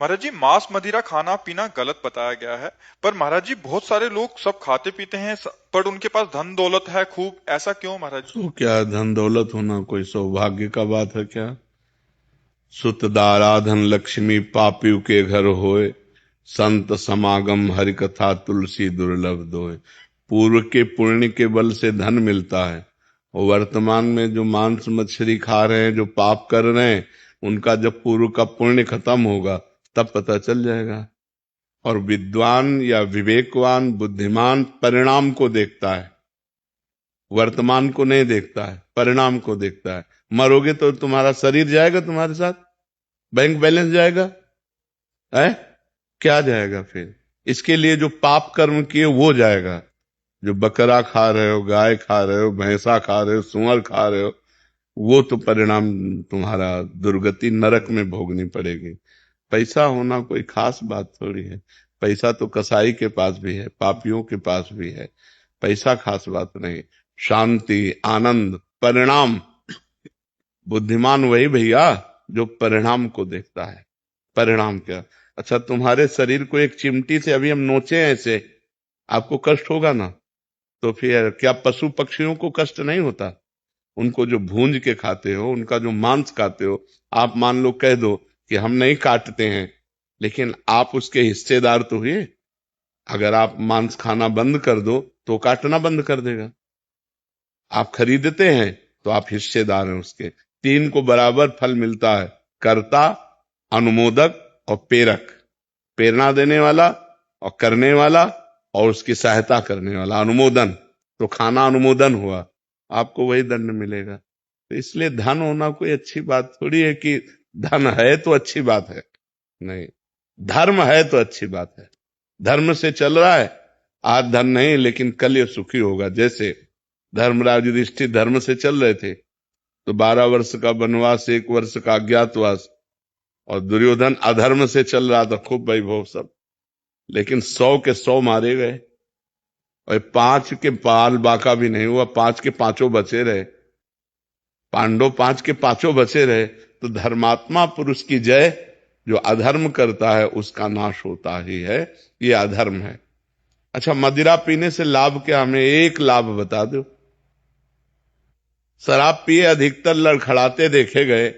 महाराज जी, मांस मदिरा खाना पीना गलत बताया गया है। पर महाराज जी, बहुत सारे लोग सब खाते पीते हैं, पर उनके पास धन दौलत है खूब, ऐसा क्यों महाराज जी? तो क्या धन दौलत होना कोई सौभाग्य का बात है क्या? सुत दाराधन लक्ष्मी पापियों के घर होए, संत समागम हरि कथा तुलसी दुर्लभ दोए। पूर्व के पुण्य के बल से धन मिलता है, और वर्तमान में जो मांस मछली खा रहे हैं, जो पाप कर रहे हैं, उनका जब पूर्व का पुण्य खत्म होगा तब पता चल जाएगा। और विद्वान या विवेकवान बुद्धिमान परिणाम को देखता है, वर्तमान को नहीं देखता है, परिणाम को देखता है। मरोगे तो तुम्हारा शरीर जाएगा तुम्हारे साथ, बैंक बैलेंस जाएगा है, क्या जाएगा फिर? इसके लिए जो पाप कर्म किए वो जाएगा। जो बकरा खा रहे हो, गाय खा रहे हो, भैंसा खा रहे हो, सुअर खा रहे हो, वो तो परिणाम तुम्हारा दुर्गति नरक में भोगनी पड़ेगी। पैसा होना कोई खास बात थोड़ी है। पैसा तो कसाई के पास भी है, पापियों के पास भी है। पैसा खास बात नहीं। शांति, आनंद, परिणाम। बुद्धिमान वही भैया जो परिणाम को देखता है। परिणाम क्या? अच्छा, तुम्हारे शरीर को एक चिमटी से अभी हम नोचे ऐसे, आपको कष्ट होगा ना? तो फिर क्या पशु पक्षियों को कष्ट नहीं होता? उनको जो भूंज के खाते हो, उनका जो मांस खाते हो, आप मान लो कह दो कि हम नहीं काटते हैं, लेकिन आप उसके हिस्सेदार तो हुए। अगर आप मांस खाना बंद कर दो तो काटना बंद कर देगा। आप खरीदते हैं तो आप हिस्सेदार हैं उसके। तीन को बराबर फल मिलता है: कर्ता, अनुमोदक और प्रेरक। प्रेरणा देने वाला और करने वाला, और उसकी सहायता करने वाला अनुमोदन। तो खाना अनुमोदन हुआ, आपको वही दंड मिलेगा। तो इसलिए धन होना कोई अच्छी बात थोड़ी है कि धन है तो अच्छी बात है। नहीं, धर्म है तो अच्छी बात है। धर्म से चल रहा है, आज धन नहीं लेकिन कल ये सुखी होगा। जैसे धर्मराज युधिष्ठिर धर्म से चल रहे थे तो 12 वर्ष का वनवास, 1 वर्ष का अज्ञातवास, और दुर्योधन अधर्म से चल रहा था, खूब वैभव सब, लेकिन 100 के 100 मारे गए। और 5 के पाल बाका भी नहीं हुआ, 5 के 5 बचे रहे। पांडव 5 के 5 बचे रहे। तो धर्मात्मा पुरुष की जय, जो अधर्म करता है उसका नाश होता ही है। ये अधर्म है। अच्छा, मदिरा पीने से लाभ क्या? हमें एक लाभ बता दो। शराब पिए अधिकतर लड़खड़ाते देखे गए,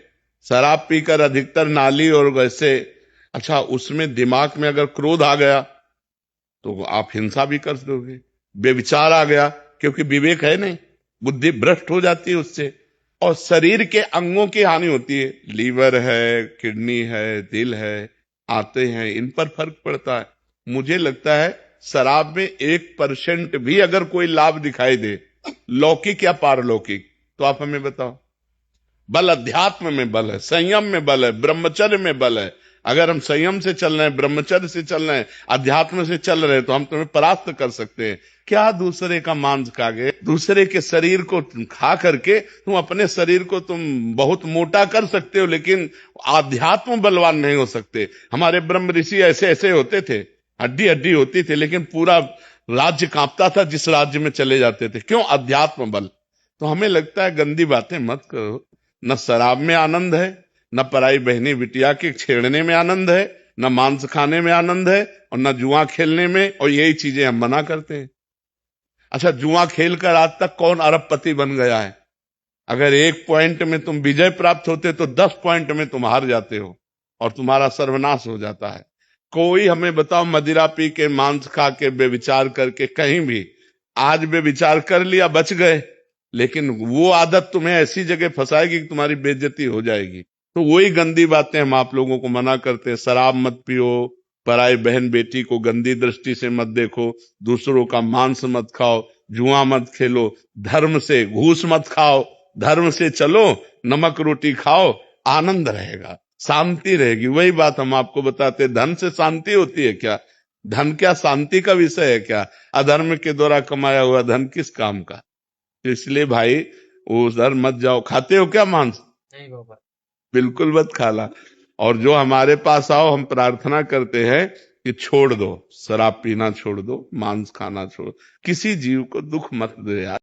शराब पीकर अधिकतर नाली और वैसे। अच्छा, उसमें दिमाग में अगर क्रोध आ गया तो आप हिंसा भी कर दोगे। बेविचार आ गया, क्योंकि विवेक है नहीं, बुद्धि भ्रष्ट हो जाती है उससे। और शरीर के अंगों की हानि होती है, लीवर है, किडनी है, दिल है, आते हैं, इन पर फर्क पड़ता है। मुझे लगता है शराब में 1% भी अगर कोई लाभ दिखाई दे, लौकिक या पारलौकिक, तो आप हमें बताओ। बल अध्यात्म में बल है, संयम में बल है, ब्रह्मचर्य में बल है। अगर हम संयम से चल रहे हैं, ब्रह्मचर्य से चल रहे हैं, अध्यात्म से चल रहे हैं, तो हम तुम्हें परास्त कर सकते हैं। क्या दूसरे का मांस खा गए, दूसरे के शरीर को खा करके तुम अपने शरीर को तुम बहुत मोटा कर सकते हो, लेकिन आध्यात्म बलवान नहीं हो सकते। हमारे ब्रह्म ऋषि ऐसे ऐसे होते थे, हड्डी हड्डी होती थी, लेकिन पूरा राज्य कांपता था जिस राज्य में चले जाते थे। क्यों? अध्यात्म बल। तो हमें लगता है गंदी बातें मत करो। न शराब में आनंद है, न पराई बहनी बिटिया के छेड़ने में आनंद है, न मांस खाने में आनंद है, और न जुआ खेलने में, और यही चीजें हम मना करते हैं। अच्छा, जुआ खेलकर आज तक कौन अरबपति बन गया है? अगर 1 पॉइंट में तुम विजय प्राप्त होते तो 10 पॉइंट में तुम हार जाते हो, और तुम्हारा सर्वनाश हो जाता है। कोई हमें बताओ, मदिरा पी के, मांस खा के, बेविचार करके, कहीं भी आज बेविचार कर लिया, बच गए, लेकिन वो आदत तुम्हें ऐसी जगह फंसाएगी कि तुम्हारी बेइज्जती हो जाएगी। तो वही गंदी बातें हम आप लोगों को मना करते हैं। शराब मत पियो, पराई बहन बेटी को गंदी दृष्टि से मत देखो, दूसरों का मांस मत खाओ, जुआ मत खेलो, धर्म से घूस मत खाओ, धर्म से चलो, नमक रोटी खाओ, आनंद रहेगा, शांति रहेगी। वही बात हम आपको बताते हैं। धन से शांति होती है क्या? धन क्या शांति का विषय है क्या? अधर्म के द्वारा कमाया हुआ धन किस काम का? तो इसलिए भाई, उधर मत जाओ। खाते हो क्या मांस? नहीं बाबा। बिल्कुल मत खाला। और जो हमारे पास आओ, हम प्रार्थना करते हैं कि छोड़ दो, शराब पीना छोड़ दो, मांस खाना छोड़, किसी जीव को दुख मत दो यार।